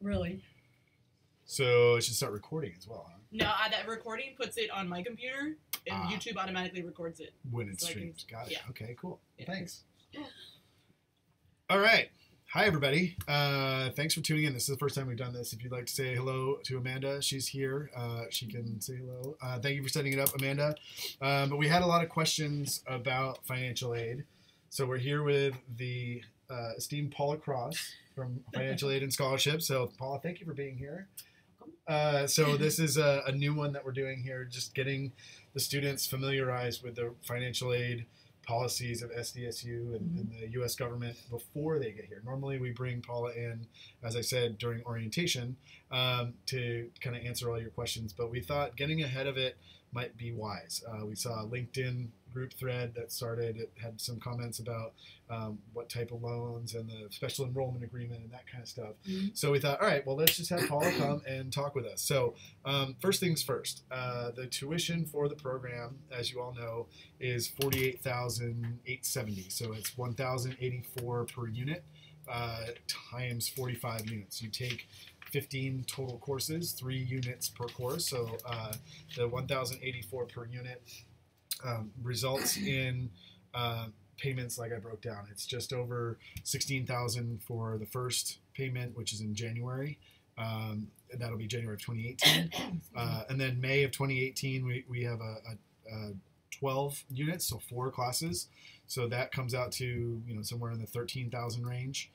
Really? So it should start recording as well, huh? No, that recording puts it on my computer, and YouTube automatically records it. When it's streamed. Got it. Yeah. Okay, cool. Yeah. Thanks. All right. Hi, everybody. Thanks for tuning in. This is the first time we've done this. If you'd like to say hello to Amanda, she's here. She can say hello. Thank you for setting it up, Amanda. But we had a lot of questions about financial aid. So we're here with the esteemed Paula Cross from Financial Aid and Scholarship. So, Paula, thank you for being here. So this is a new one that we're doing here, just getting the students familiarized with the financial aid policies of SDSU and the U.S. government before they get here. Normally we bring Paula in, as I said, during orientation to kind of answer all your questions, but we thought getting ahead of it might be wise. We saw a LinkedIn group thread that started. It had some comments about what type of loans and the special enrollment agreement and that kind of stuff. So we thought, all right, well, let's just have Paula come and talk with us. So first things first, the tuition for the program, as you all know, is $48,870. So it's $1,084 per unit times 45 units. You take 15 total courses, 3 units per course. So the $1,084 per unit results in payments like I broke down. It's just over $16,000 for the first payment, which is in January. That'll be January of 2018. And then May of 2018, we have a 12 units, so 4 classes. So that comes out to somewhere in the 13,000 range.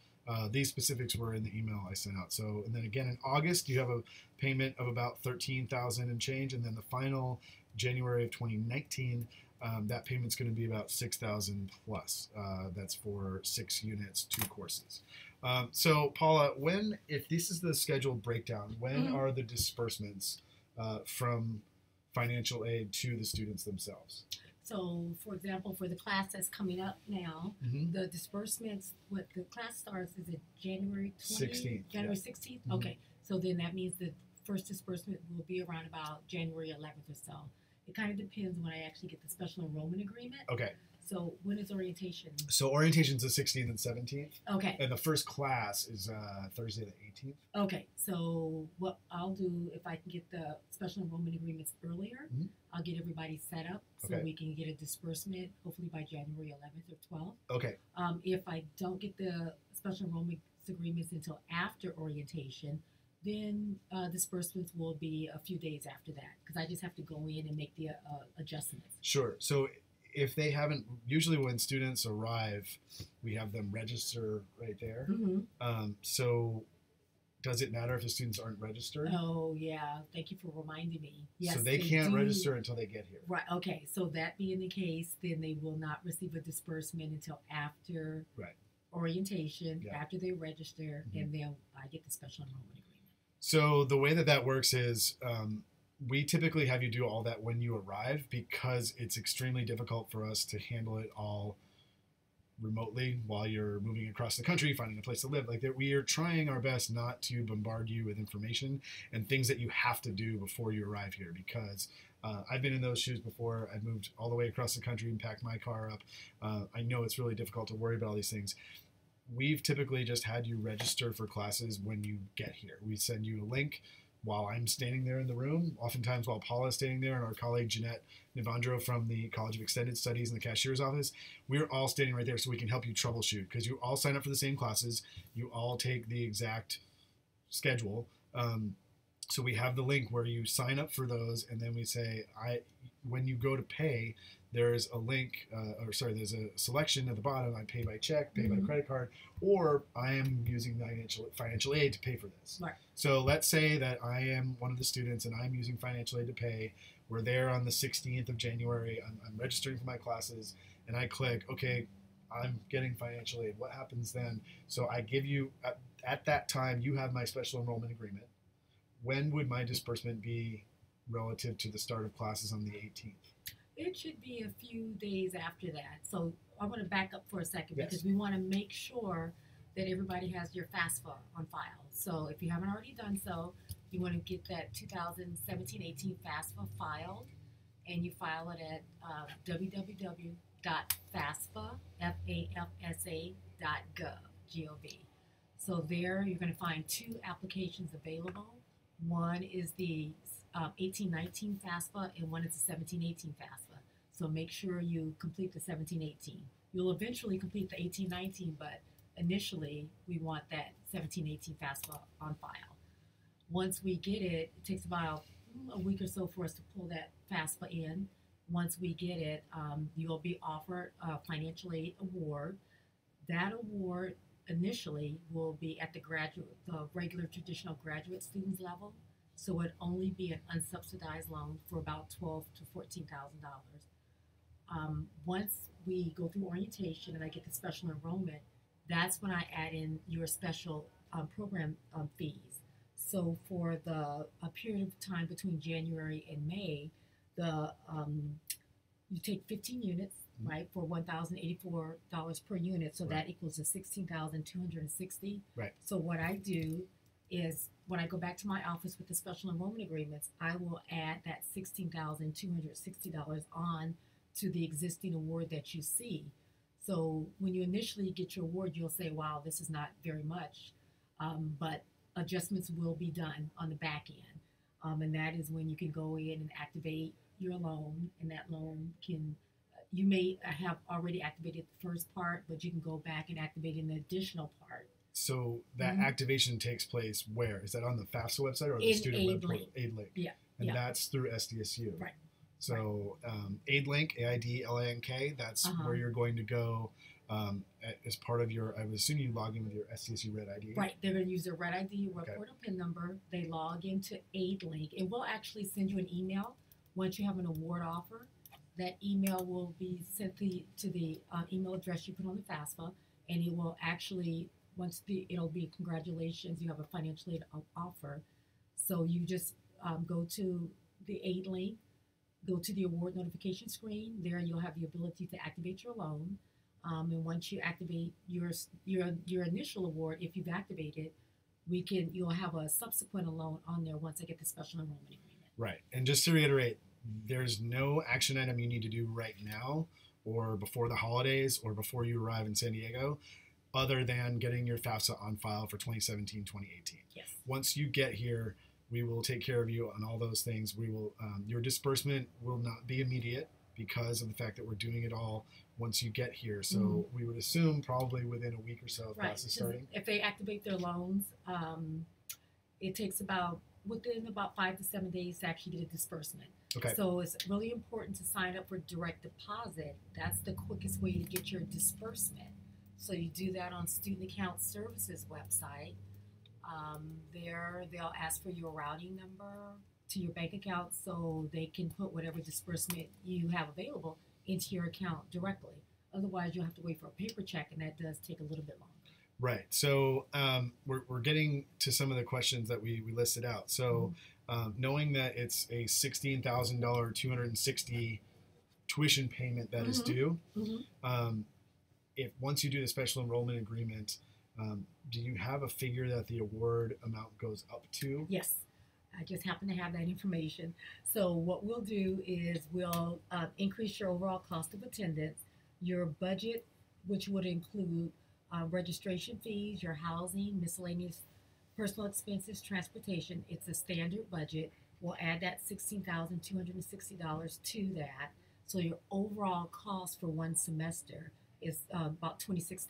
These specifics were in the email I sent out. So, and then again in August, you have a payment of about 13,000 and change, and then the final January of 2019, that payment's going to be about 6,000 plus. That's for 6 units, 2 courses. So, Paula, if this is the scheduled breakdown, when are the disbursements from financial aid to the students themselves? So, for example, for the class that's coming up now, the disbursements, what the class starts is it January 16th. January 16th? Okay, so then that means the first disbursement will be around about January 11th or so. It kind of depends when I actually get the special enrollment agreement. Okay. So when is orientation? So orientation's the 16th and 17th. Okay. And the first class is Thursday the 18th. Okay. So what I'll do, if I can get the special enrollment agreements earlier, I'll get everybody set up so we can get a disbursement hopefully by January 11th or 12th. Okay. If I don't get the special enrollment agreements until after orientation, then disbursements will be a few days after that because I just have to go in and make the adjustments. Sure. So if they haven't, usually when students arrive, we have them register right there. So does it matter if the students aren't registered? Oh, yeah. Thank you for reminding me. Yes, so they can't register until they get here. Right. Okay. So that being the case, then they will not receive a disbursement until after orientation, after they register, and then I get the special enrollment agreement. So the way that works is we typically have you do all that when you arrive because it's extremely difficult for us to handle it all remotely while you're moving across the country, finding a place to live. Like that, we are trying our best not to bombard you with information and things that you have to do before you arrive here because I've been in those shoes before. I've moved all the way across the country and packed my car up. I know it's really difficult to worry about all these things. We've typically just had you register for classes when you get here. We send you a link while I'm standing there in the room, oftentimes while Paula is standing there and our colleague Jeanette Nivandro from the College of Extended Studies in the cashier's office. We're all standing right there so we can help you troubleshoot because you all sign up for the same classes. You all take the exact schedule. So we have the link where you sign up for those and then we say, when you go to pay, there's a link, there's a selection at the bottom. I pay by check, pay by credit card, or I am using financial aid to pay for this. Right. So let's say that I am one of the students and I'm using financial aid to pay. We're there on the 16th of January. I'm registering for my classes, and I click, okay, I'm getting financial aid. What happens then? So I give you, at that time, you have my special enrollment agreement. When would my disbursement be relative to the start of classes on the 18th? It should be a few days after that. So I want to back up for a second because we want to make sure that everybody has your FAFSA on file. So if you haven't already done so, you want to get that 2017-18 FAFSA filed, and you file it at www.fafsa.gov. So there you're going to find 2 applications available. One is the 1819 FAFSA and one is the 1718 FAFSA. So make sure you complete the 1718. You'll eventually complete the 1819, but initially we want that 1718 FAFSA on file. Once we get it, it takes about a week or so for us to pull that FAFSA in. Once we get it, you'll be offered a financial aid award. That award initially will be at the regular traditional graduate students level. So it'd only be an unsubsidized loan for about $12,000 to $14,000. Once we go through orientation and I get the special enrollment, that's when I add in your special program fees. So for a period of time between January and May, you take 15 units, right, for $1,084 per unit. So that equals to $16,260. Right. So what I do is when I go back to my office with the special enrollment agreements, I will add that $16,260 on to the existing award that you see. So when you initially get your award, you'll say, wow, this is not very much, but adjustments will be done on the back end. And that is when you can go in and activate your loan, and that loan you may have already activated the first part, but you can go back and activate an additional part. So that activation takes place where? Is that on the FAFSA website or the student web portal? AidLink. Yeah. And that's through SDSU. Right. So AidLink, AIDLINK, that's where you're going to go as part of your, I would assume you log in with your SDSU Red ID. Right. They're going to use their Red ID, Red Portal PIN number. They log into AidLink. It will actually send you an email once you have an award offer. That email will be sent to the email address you put on the FAFSA, and it will actually, it'll be congratulations, you have a financial aid offer. So you just go to the AidLink, go to the award notification screen. There you'll have the ability to activate your loan. And once you activate your initial award, if you've activated, you'll have a subsequent loan on there once I get the special enrollment agreement. Right. And just to reiterate, there's no action item you need to do right now or before the holidays or before you arrive in San Diego other than getting your FAFSA on file for 2017, 2018. Yes. Once you get here, we will take care of you on all those things. We will, your disbursement will not be immediate because of the fact that we're doing it all once you get here. So we would assume probably within a week or so of process starting. If they activate their loans, it takes within about 5 to 7 days to actually get a disbursement. Okay. So it's really important to sign up for direct deposit. That's the quickest way to get your disbursement. So you do that on Student Account Services website. There they'll ask for your routing number to your bank account so they can put whatever disbursement you have available into your account directly. Otherwise, you'll have to wait for a paper check, and that does take a little bit longer. Right. So we're getting to some of the questions that we listed out. So knowing that it's a $16,000 260 tuition payment that is due, if once you do the special enrollment agreement, do you have a figure that the award amount goes up to? Yes. I just happen to have that information. So what we'll do is we'll increase your overall cost of attendance, your budget, which would include registration fees, your housing, miscellaneous personal expenses, transportation. It's a standard budget. We'll add that $16,260 to that. So your overall cost for one semester is about $26,000.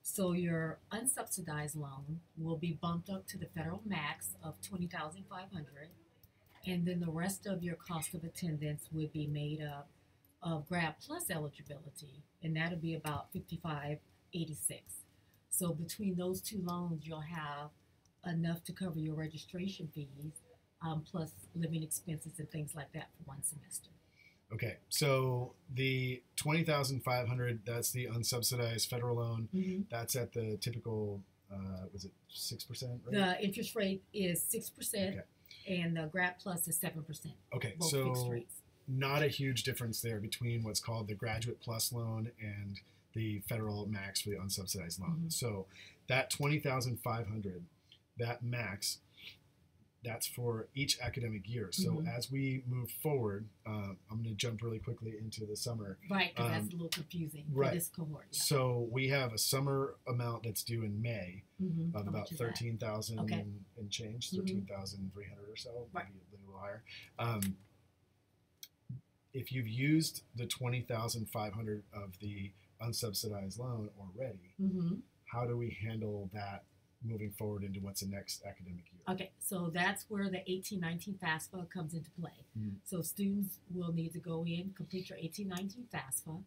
So your unsubsidized loan will be bumped up to the federal max of $20,500, and then the rest of your cost of attendance would be made up of Grad Plus eligibility, and that'll be about $55.86. So between those two loans, you'll have enough to cover your registration fees, plus living expenses and things like that for one semester. Okay, so the $20,500, that's the unsubsidized federal loan. That's at the typical, was it 6%? Right? The interest rate is 6%, and the Grad Plus is 7%. Okay, both so fixed rates. Not a huge difference there between what's called the Graduate Plus loan and the federal max for the unsubsidized loan. So that $20,500, that max, that's for each academic year. So as we move forward, I'm going to jump really quickly into the summer. Right, because that's a little confusing for this cohort. Yeah. So we have a summer amount that's due in May of about 13,000 and change, 13,300 or so, maybe a little higher. If you've used the 20,500 of the unsubsidized loan already, how do we handle that moving forward into what's the next academic year? Okay, so that's where the 18-19 FAFSA comes into play. So students will need to go in, complete your 18-19 FAFSA,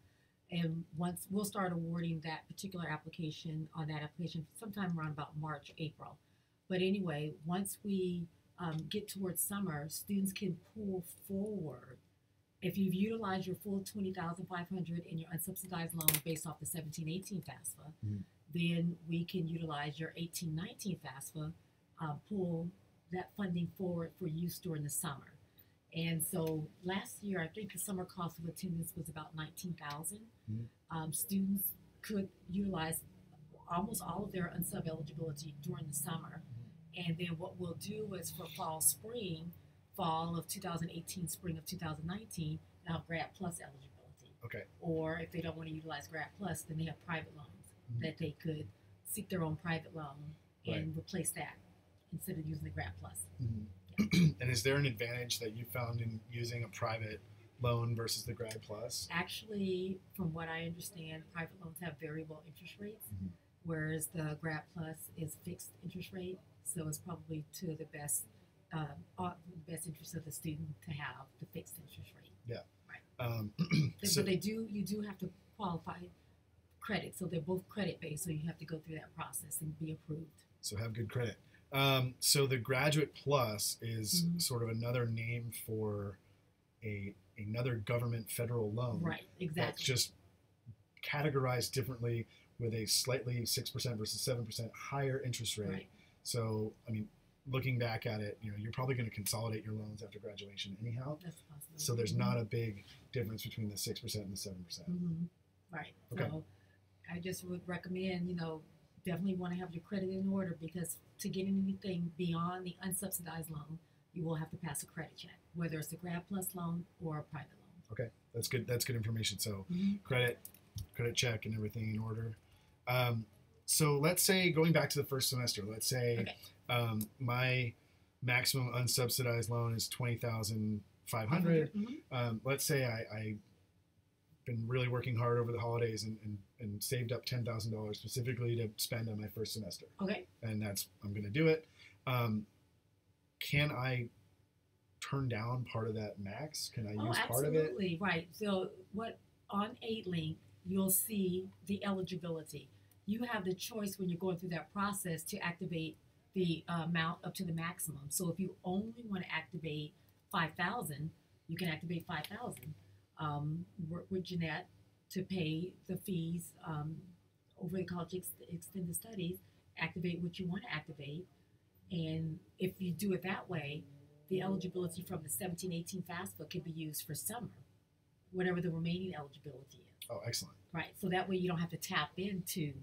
and once we'll start awarding that particular application on that application sometime around about March, April. But anyway, once we get towards summer, students can pull forward. If you've utilized your full $20,500 in your unsubsidized loan based off the 17-18 FAFSA, then we can utilize your 18-19 FAFSA, pull that funding forward for use during the summer. And so last year, I think the summer cost of attendance was about $19,000. Students could utilize almost all of their unsub eligibility during the summer. And then what we'll do is for fall of 2018, spring of 2019, they'll have Grad Plus eligibility. Okay. Or if they don't want to utilize Grad Plus, then they have private loans that they could seek their own private loan and replace that instead of using the Grad Plus. And is there an advantage that you found in using a private loan versus the Grad Plus? Actually, from what I understand, private loans have variable interest rates, whereas the Grad Plus is fixed interest rate. So it's probably to the best interest of the student to have the fixed interest rate. Yeah. Right. So you do have to qualify credit. So they're both credit based. So you have to go through that process and be approved. So have good credit. So the Graduate Plus is sort of another name for another government federal loan. Right. Exactly. That's just categorized differently with a slightly 6% versus 7% higher interest rate. Right. So, I mean, looking back at it, you're probably going to consolidate your loans after graduation anyhow. That's possible. So there's not a big difference between the 6% and the 7%. Right. Okay. So I just would recommend, definitely want to have your credit in order, because to get anything beyond the unsubsidized loan, you will have to pass a credit check, whether it's a Grad Plus loan or a private loan. Okay, that's good. That's good information. So credit check and everything in order. So let's say, going back to the first semester, let's say my maximum unsubsidized loan is $20,500. Let's say I've been really working hard over the holidays and saved up $10,000 specifically to spend on my first semester. Okay. And I'm going to do it. Can I turn down part of that max? Can I use part of it? Absolutely, right. So on 8Link, you'll see the eligibility. You have the choice when you're going through that process to activate the amount up to the maximum. So if you only want to activate $5,000, you can activate $5,000. Work with Jeanette to pay the fees over the college extended studies. Activate what you want to activate, and if you do it that way, the eligibility from the 17-18 FAFSA can be used for summer, whatever the remaining eligibility is. Oh, excellent. Right. So that way you don't have to tap into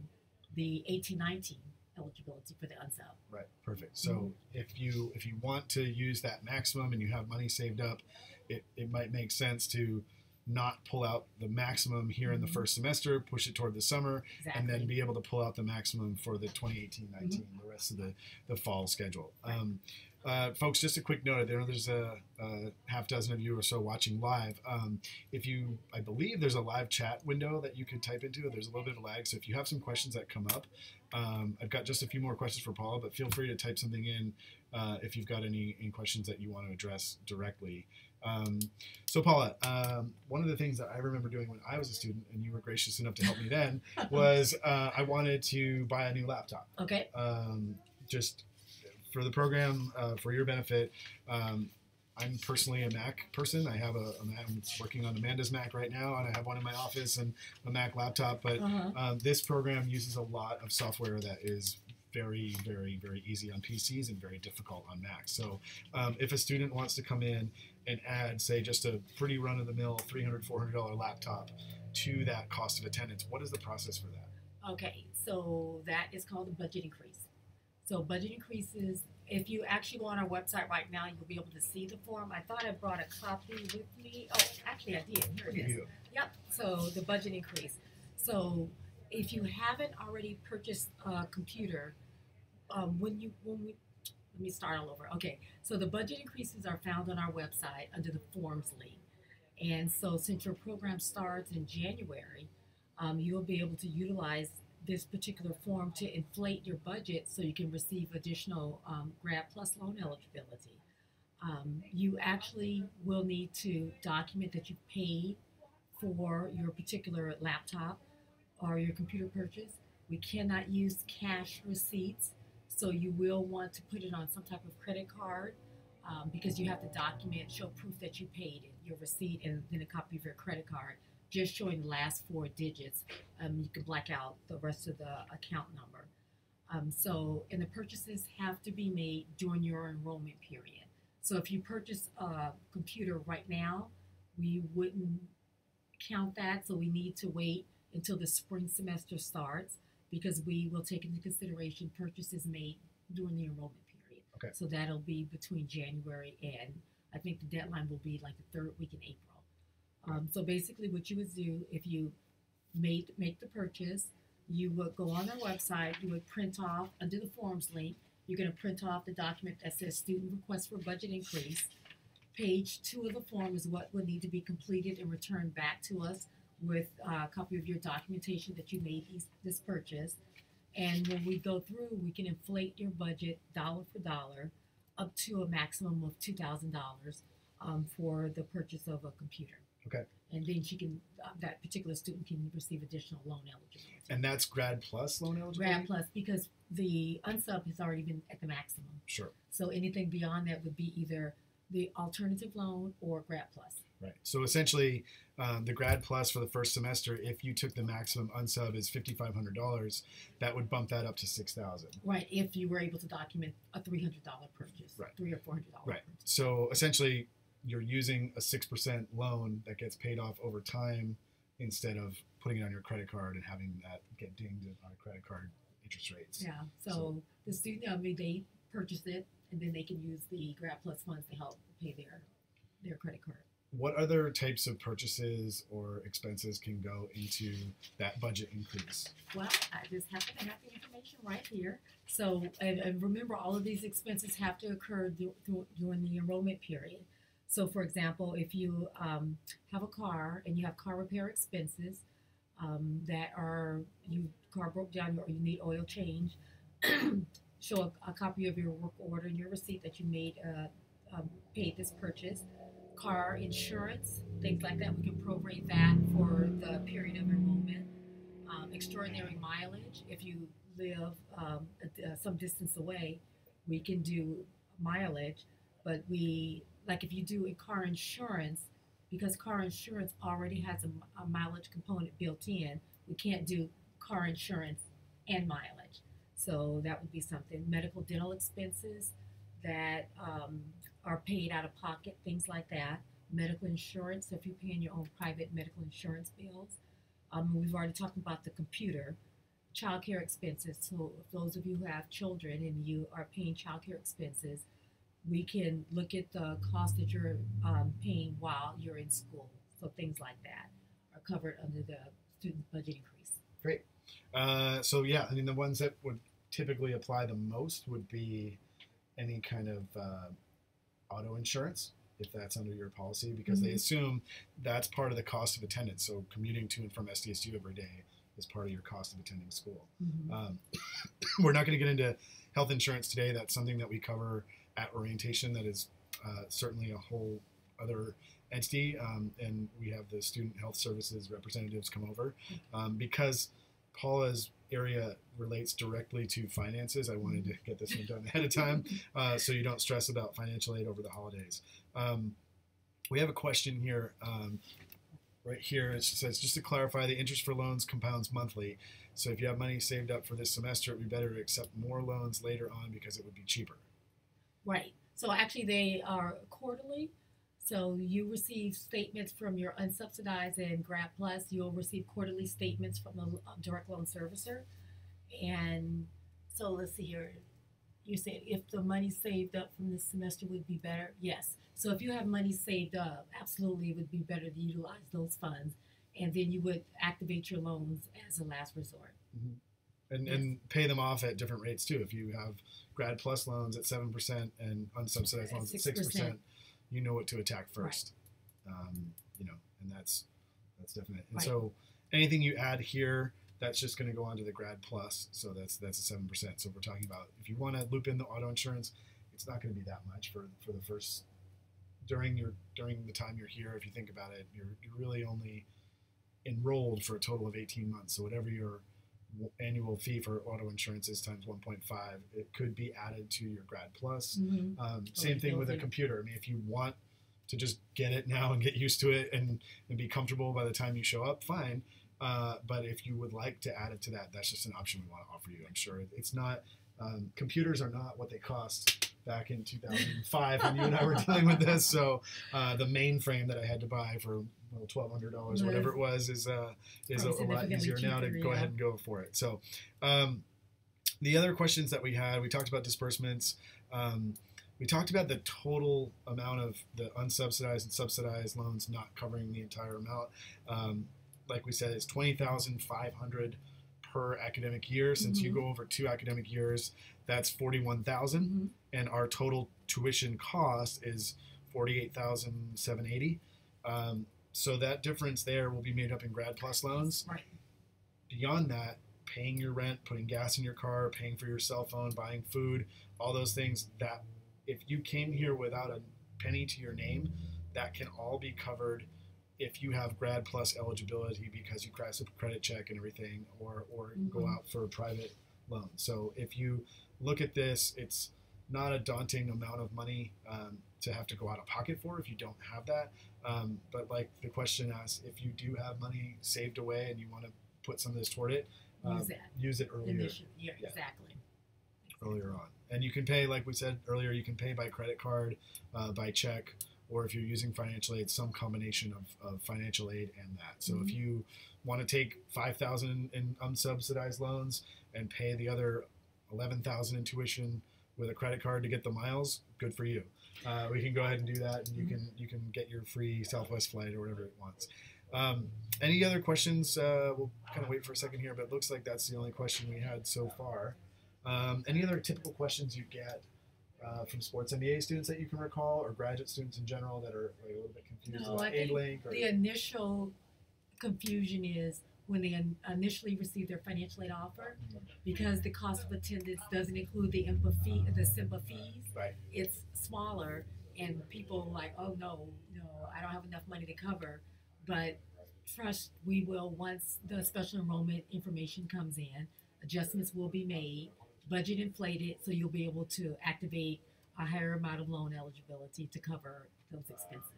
the 18-19 eligibility for the unsub. Right. Perfect. So if you want to use that maximum and you have money saved up, it might make sense to not pull out the maximum here in the first semester, push it toward the summer, and then be able to pull out the maximum for the 2018-19, the rest of the fall schedule. Folks, just a quick note. I know there's a half dozen of you or so watching live. I believe there's a live chat window that you could type into. There's a little bit of lag, so if you have some questions that come up, I've got just a few more questions for Paula, but feel free to type something in if you've got any questions that you want to address directly. So Paula, one of the things that I remember doing when I was a student, and you were gracious enough to help me then, was I wanted to buy a new laptop. Okay. Just for the program, for your benefit. I'm personally a Mac person. I have I'm working on Amanda's Mac right now, and I have one in my office and a Mac laptop. But this program uses a lot of software that is very, very, very easy on PCs and very difficult on Macs. So if a student wants to come in and add, say, just a pretty run-of-the-mill $300, $400 laptop to that cost of attendance, what is the process for that? Okay, so that is called a budget increase. So budget increases if you actually go on our website right now, you'll be able to see the form. I thought I brought a copy with me. Oh, actually I did. Here it is. Yep. So the budget increase. So if you haven't already purchased a computer, let me start all over. Okay. So the budget increases are found on our website under the forms link. And so since your program starts in January, you'll be able to utilize this particular form to inflate your budget so you can receive additional Grad Plus loan eligibility. You actually will need to document that you paid for your particular laptop or your computer purchase. We cannot use cash receipts, so you will want to put it on some type of credit card because you have to document, show proof that you paid it, your receipt, and then a copy of your credit card, just showing the last 4 digits. You can black out the rest of the account number. And the purchases have to be made during your enrollment period. So if you purchase a computer right now, we wouldn't count that. So we need to wait until the spring semester starts because we will take into consideration purchases made during the enrollment period. Okay. So that'll be between January and I think the deadline will be like the 3rd week in April. So basically what you would do if you make the purchase, you would go on our website, you would print off under the forms link, you're going to print off the document that says student request for budget increase. Page 2 of the form is what will need to be completed and returned back to us with a copy of your documentation that you made this purchase. And when we go through, we can inflate your budget dollar for dollar up to a maximum of $2,000 for the purchase of a computer. Okay. And then that particular student can receive additional loan eligibility. And that's Grad Plus loan eligibility? Grad Plus, because the unsub has already been at the maximum. Sure. So anything beyond that would be either the alternative loan or Grad Plus. Right. So essentially, the Grad Plus for the first semester, if you took the maximum unsub is $5,500, that would bump that up to $6,000. Right. If you were able to document a $300 purchase. Right. $300 or $400 right. purchase. So essentially, you're using a 6% loan that gets paid off over time instead of putting it on your credit card and having that get dinged on a credit card interest rates. Yeah. So the student, they purchase it and then they can use the Grad Plus funds to help pay their credit card. What other types of purchases or expenses can go into that budget increase? Well, I just happen to have the information right here. So, and remember, all of these expenses have to occur during the enrollment period. So, for example, if you have a car and you have car repair expenses car broke down or you need oil change, show a copy of your work order and your receipt that you paid this purchase. Car insurance, things like that, we can prorate that for the period of enrollment. Extraordinary mileage, if you live some distance away, we can do mileage, but if you do a car insurance, because car insurance already has a mileage component built in, we can't do car insurance and mileage. So that would be something. Medical dental expenses that are paid out of pocket, things like that. Medical insurance, so if you're paying your own private medical insurance bills. We've already talked about the computer. Child care expenses, so if those of you who have children and you are paying child care expenses, we can look at the cost that you're paying while you're in school. So things like that are covered under the student budget increase. Great. So yeah, I mean, the ones that would typically apply the most would be any kind of auto insurance, if that's under your policy, because they assume that's part of the cost of attendance. So commuting to and from SDSU every day is part of your cost of attending school. We're not going to get into health insurance today. That's something that we cover at orientation. That is certainly a whole other entity, and we have the student health services representatives come over. Because Paula's area relates directly to finances, I wanted to get this one done ahead of time so you don't stress about financial aid over the holidays. We have a question here, right here. It says, just to clarify, the interest for loans compounds monthly. So if you have money saved up for this semester, it would be better to accept more loans later on because it would be cheaper. Right. So actually they are quarterly. So you receive statements from your unsubsidized and Grad Plus. You'll receive quarterly statements from a direct loan servicer. And so let's see here. You said if the money saved up from this semester would be better. Yes. So if you have money saved up, absolutely it would be better to utilize those funds, and then you would activate your loans as a last resort. Mm-hmm. And pay them off at different rates too. If you have grad plus loans at 7% and unsubsidized loans at 6%, you know what to attack first. Right. And that's definite. And so anything you add here, that's just going to go on to the grad plus. So that's a 7%. So we're talking about, if you want to loop in the auto insurance, it's not going to be that much for the first, during the time you're here. If you think about it, you're really only enrolled for a total of 18 months. So whatever your annual fee for auto insurance is times 1.5, it could be added to your grad plus. Mm-hmm. Same thing with a computer. I mean, if you want to just get it now and get used to it and be comfortable by the time you show up, fine. But if you would like to add it to that, that's just an option we want to offer you. I'm sure it's not, computers are not what they cost back in 2005 when you and I were dealing with this. So the mainframe that I had to buy for $1,200, whatever it was, is a lot easier now to go ahead and go for it. So the other questions that we had, we talked about disbursements. We talked about the total amount of the unsubsidized and subsidized loans not covering the entire amount. Like we said, it's $20,500 per academic year. Since you go over 2 academic years, that's $41,000, and our total tuition cost is $48,780. So that difference there will be made up in grad plus loans. Right. Beyond that, paying your rent, putting gas in your car, paying for your cell phone, buying food, all those things, that if you came here without a penny to your name, that can all be covered if you have grad plus eligibility because you crash a credit check and everything, or go out for a private loan. So if you look at this, it's not a daunting amount of money to have to go out of pocket for if you don't have that. But like the question asks, if you do have money saved away and you want to put some of this toward it, use it earlier. Yeah, exactly. Earlier on. And you can pay, like we said earlier, you can pay by credit card, by check, or if you're using financial aid, some combination of financial aid and that. So if you want to take $5,000 in unsubsidized loans and pay the other $11,000 in tuition with a credit card to get the miles, good for you. We can go ahead and do that, and you can get your free Southwest flight or whatever it wants. Any other questions? We'll kind of wait for a second here, but it looks like that's the only question we had so far. Any other typical questions you get from sports MBA students that you can recall, or graduate students in general that are like a little bit confused about AidLink? The initial confusion is when they initially receive their financial aid offer, because the cost of attendance doesn't include the SIMBA fees. Right. It's smaller, and people are like, oh no, I don't have enough money to cover. But trust, we will, once the special enrollment information comes in, adjustments will be made, budget inflated, so you'll be able to activate a higher amount of loan eligibility to cover those expenses.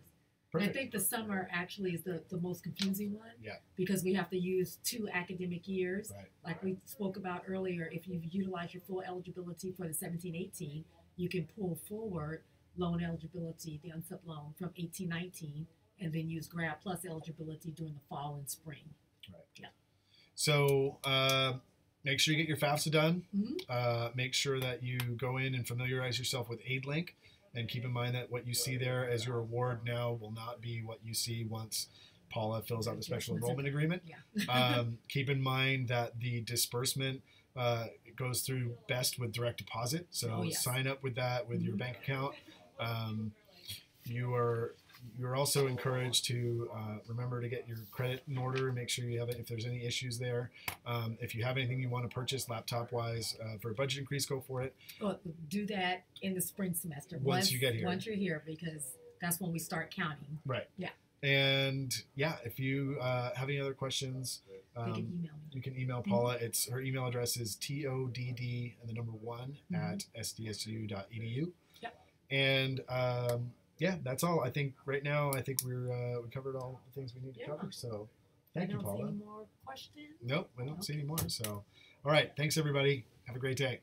And I think the summer actually is the most confusing one, because we have to use 2 academic years. Right. Like we spoke about earlier, if you've utilized your full eligibility for the 17-18, you can pull forward loan eligibility, the unsub loan, from 18-19, and then use grad plus eligibility during the fall and spring. Right. Yeah. So make sure you get your FAFSA done. Make sure that you go in and familiarize yourself with AidLink. And keep in mind that what you see there as your award now will not be what you see once Paula fills out the special enrollment agreement. Yeah. Keep in mind that the disbursement goes through best with direct deposit. So sign up with that with your bank account. You're also encouraged to remember to get your credit in order. Make sure you have it if there's any issues there. If you have anything you want to purchase laptop-wise for a budget increase, go for it. Well, do that in the spring semester. Once you get here. Once you're here, because that's when we start counting. Right. Yeah. And if you have any other questions, you can email Paula. Her email address is todd and the number 1 at sdsu.edu. Yep. And that's all. I think right now, we covered all the things we need to cover. So thank you, Paula. See any more questions? Nope, we don't see any more. So, all right. Thanks, everybody. Have a great day.